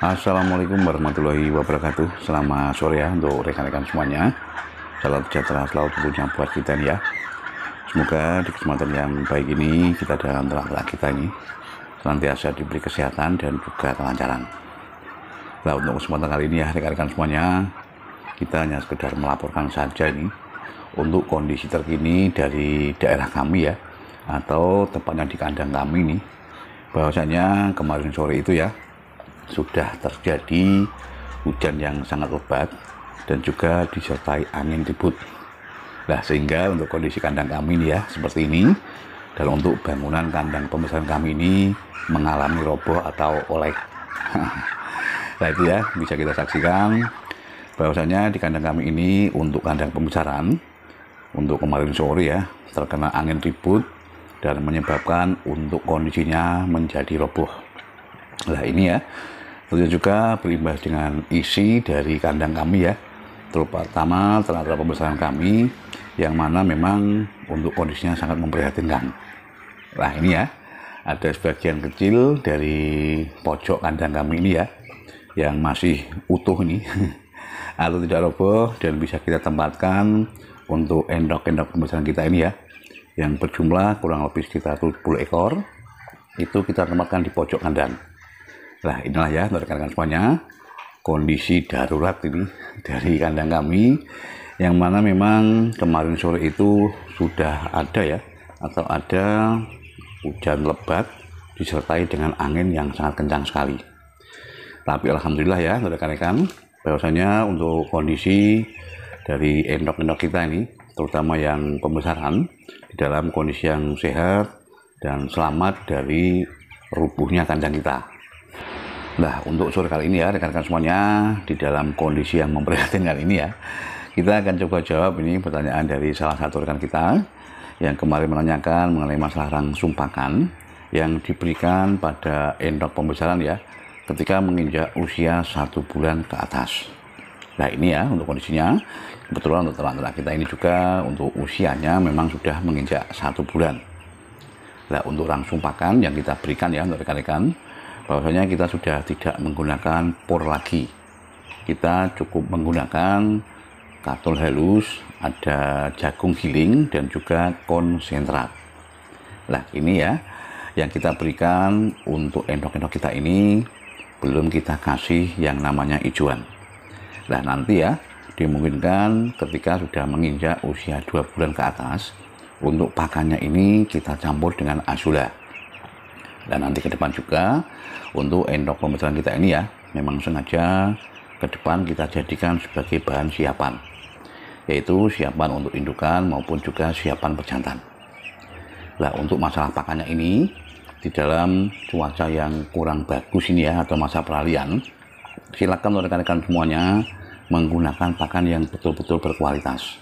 Assalamualaikum warahmatullahi wabarakatuh. Selamat sore ya untuk rekan-rekan semuanya. Salam sejahtera selalu tentunya buat kita nih ya. Semoga di kesempatan yang baik ini kita dan ternak kita ini senantiasa diberi kesehatan dan juga kelancaran. Nah, untuk kesempatan kali ini ya rekan-rekan semuanya, kita hanya sekedar melaporkan saja ini untuk kondisi terkini dari daerah kami ya, atau tepatnya di kandang kami ini. Bahwasanya kemarin sore itu ya sudah terjadi hujan yang sangat lebat dan juga disertai angin ribut. Nah, sehingga untuk kondisi kandang kami ini ya seperti ini, dan untuk bangunan kandang pembesaran kami ini mengalami roboh atau oleng. Nah itu ya bisa kita saksikan bahwasanya di kandang kami ini untuk kandang pembesaran untuk kemarin sore ya terkena angin ribut dan menyebabkan untuk kondisinya menjadi roboh. Nah ini ya tentunya juga berimbas dengan isi dari kandang kami ya, terutama tenaga pembesaran kami yang mana memang untuk kondisinya sangat memprihatinkan. Nah ini ya ada sebagian kecil dari pojok kandang kami ini ya yang masih utuh ini atau tidak roboh dan bisa kita tempatkan untuk endok-endok pembesaran kita ini ya yang berjumlah kurang lebih sekitar 70 ekor, itu kita tempatkan di pojok kandang. Nah inilah ya rekan-rekan semuanya kondisi darurat ini dari kandang kami yang mana memang kemarin sore itu sudah ada ya atau ada hujan lebat disertai dengan angin yang sangat kencang sekali. Tapi alhamdulillah ya rekan-rekan bahwasanya untuk kondisi dari endok-endok kita ini terutama yang pembesaran di dalam kondisi yang sehat dan selamat dari rubuhnya kandang kita. Nah untuk sore kali ini ya rekan-rekan semuanya di dalam kondisi yang memprihatinkan ini ya kita akan coba jawab ini pertanyaan dari salah satu rekan kita yang kemarin menanyakan mengenai masalah langsung pakan yang diberikan pada endok pembesaran ya ketika menginjak usia 1 bulan ke atas. Nah ini ya untuk kondisinya kebetulan untuk ternak kita ini juga untuk usianya memang sudah menginjak 1 bulan. Nah untuk langsung pakan yang kita berikan ya untuk rekan-rekan bahwasanya kita sudah tidak menggunakan por lagi, kita cukup menggunakan katul halus, ada jagung giling dan juga konsentrat. Nah ini ya yang kita berikan untuk endok-endok kita ini belum kita kasih yang namanya ijuan. Nah nanti ya dimungkinkan ketika sudah menginjak usia 2 bulan ke atas untuk pakannya ini kita campur dengan azula. Dan nanti ke depan juga untuk endok pembesaran kita ini ya memang sengaja ke depan kita jadikan sebagai bahan siapan, yaitu siapan untuk indukan maupun juga siapan pejantan. Nah untuk masalah pakannya ini di dalam cuaca yang kurang bagus ini ya atau masa peralihan, silakan rekan-rekan semuanya menggunakan pakan yang betul-betul berkualitas,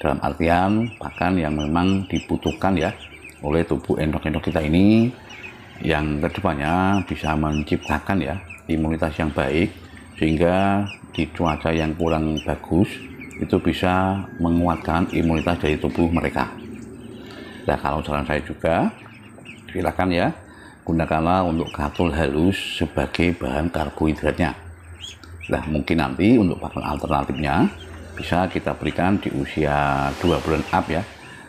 dalam artian pakan yang memang dibutuhkan ya oleh tubuh endok-endok kita ini yang kedepannya bisa menciptakan ya imunitas yang baik sehingga di cuaca yang kurang bagus itu bisa menguatkan imunitas dari tubuh mereka. Nah kalau saran saya juga silakan ya gunakanlah untuk katul halus sebagai bahan karbohidratnya. Nah mungkin nanti untuk pakan alternatifnya bisa kita berikan di usia 2 bulan up ya,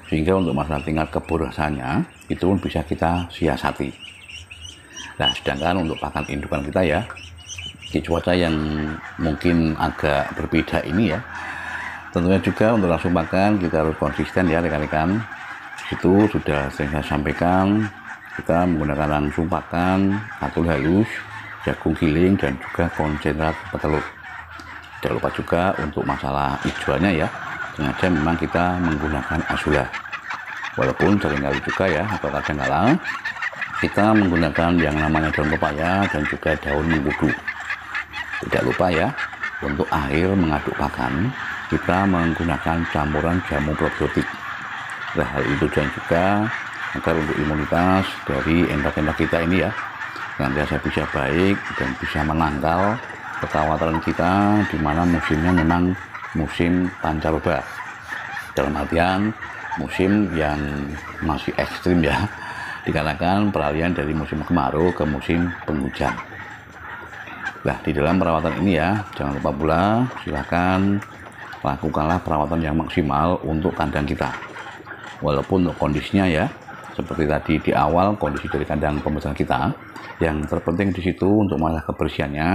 sehingga untuk masalah tingkat keborosannya itu pun bisa kita siasati. Nah sedangkan untuk pakan indukan kita ya di cuaca yang mungkin agak berbeda ini ya tentunya juga untuk langsung makan kita harus konsisten ya rekan-rekan. Itu sudah saya sampaikan, kita menggunakan langsung pakan katul halus, jagung giling dan juga konsentrat petelur. Jangan lupa juga untuk masalah ijuannya ya sengaja memang kita menggunakan azula, walaupun seringkali juga ya atau kadang-kadang kita menggunakan yang namanya daun pepaya dan juga daun mengkudu. Tidak lupa ya untuk air mengaduk pakan kita menggunakan campuran jamu probiotik. Nah hal itu juga agar untuk imunitas dari endok-endok kita ini ya nanti bisa baik dan bisa menangkal kekhawatiran kita di mana musimnya memang musim pancaroba, dalam artian musim yang masih ekstrim ya dikarenakan peralihan dari musim kemarau ke musim penghujan. Nah, di dalam perawatan ini ya, jangan lupa pula silakan lakukanlah perawatan yang maksimal untuk kandang kita. Walaupun untuk kondisinya ya, seperti tadi di awal kondisi dari kandang pembesaran kita, yang terpenting di situ untuk masalah kebersihannya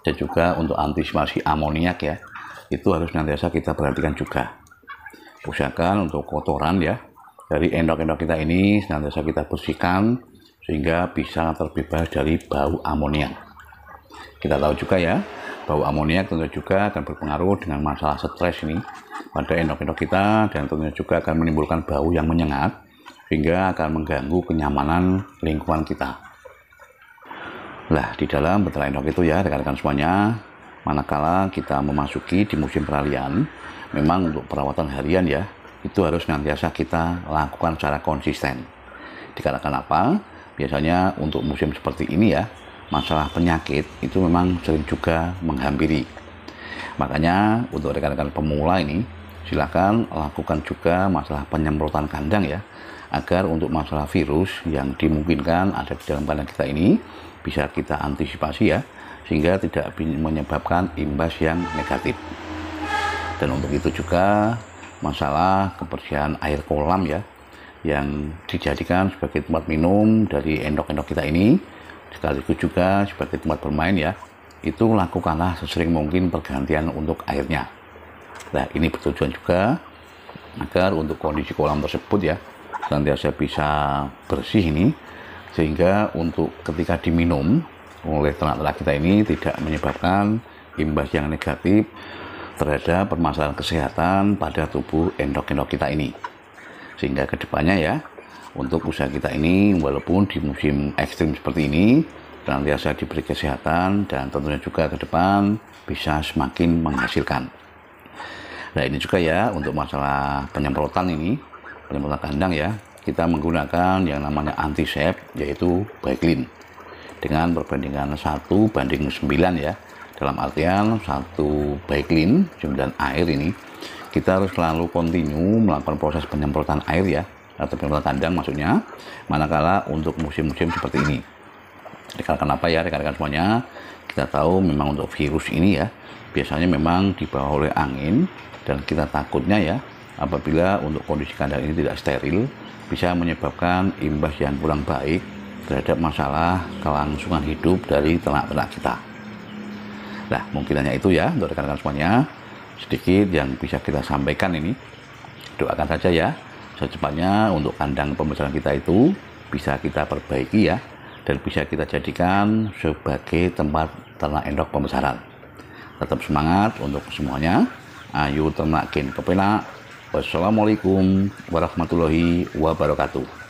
dan juga untuk antisipasi amoniak ya, itu harus nantiasa kita perhatikan juga. Usahakan untuk kotoran ya dari endok-endok kita ini senantiasa kita bersihkan sehingga bisa terbebas dari bau amoniak. Kita tahu juga ya, bau amoniak tentu juga akan berpengaruh dengan masalah stres ini pada endok-endok kita, dan tentunya juga akan menimbulkan bau yang menyengat sehingga akan mengganggu kenyamanan lingkungan kita. Nah, di dalam beternak endok itu ya rekan-rekan semuanya, manakala kita memasuki di musim peralihan, memang untuk perawatan harian ya, itu harus nantiasa kita lakukan secara konsisten. Dikarenakan apa? Biasanya untuk musim seperti ini ya, masalah penyakit itu memang sering juga menghampiri. Makanya untuk rekan-rekan pemula ini, silakan lakukan juga masalah penyemprotan kandang ya, agar untuk masalah virus yang dimungkinkan ada di dalam kandang kita ini bisa kita antisipasi ya, sehingga tidak menyebabkan imbas yang negatif. Dan untuk itu juga masalah kebersihan air kolam ya, yang dijadikan sebagai tempat minum dari endok-endok kita ini, sekaligus juga sebagai tempat bermain ya, itu lakukanlah sesering mungkin pergantian untuk airnya. Nah, ini bertujuan juga agar untuk kondisi kolam tersebut ya senantiasa bisa bersih ini, sehingga untuk ketika diminum oleh ternak-ternak kita ini tidak menyebabkan imbas yang negatif terhadap permasalahan kesehatan pada tubuh endok-endok kita ini. Sehingga kedepannya ya, untuk usaha kita ini walaupun di musim ekstrim seperti ini senantiasa diberi kesehatan, dan tentunya juga ke depan bisa semakin menghasilkan. Nah, ini juga ya untuk masalah penyemprotan ini, penyemprotan kandang ya, kita menggunakan yang namanya antisep, yaitu Baiklin dengan perbandingan 1:9 ya. Dalam artian 1 Baiklin 9 air ini, kita harus selalu kontinu melakukan proses penyemprotan air ya, atau penyemprotan kandang maksudnya, manakala untuk musim-musim seperti ini. Dikarenakan apa ya rekan-rekan semuanya, kita tahu memang untuk virus ini ya biasanya memang dibawa oleh angin, dan kita takutnya ya apabila untuk kondisi kandang ini tidak steril bisa menyebabkan imbas yang kurang baik terhadap masalah kelangsungan hidup dari ternak-ternak kita. Nah, mungkin hanya itu ya untuk rekan-rekan semuanya, sedikit yang bisa kita sampaikan ini. Doakan saja ya secepatnya untuk kandang pembesaran kita itu bisa kita perbaiki ya, dan bisa kita jadikan sebagai tempat ternak endok pembesaran. Tetap semangat untuk semuanya. Ayo ternak gen kepenak. Wassalamualaikum warahmatullahi wabarakatuh.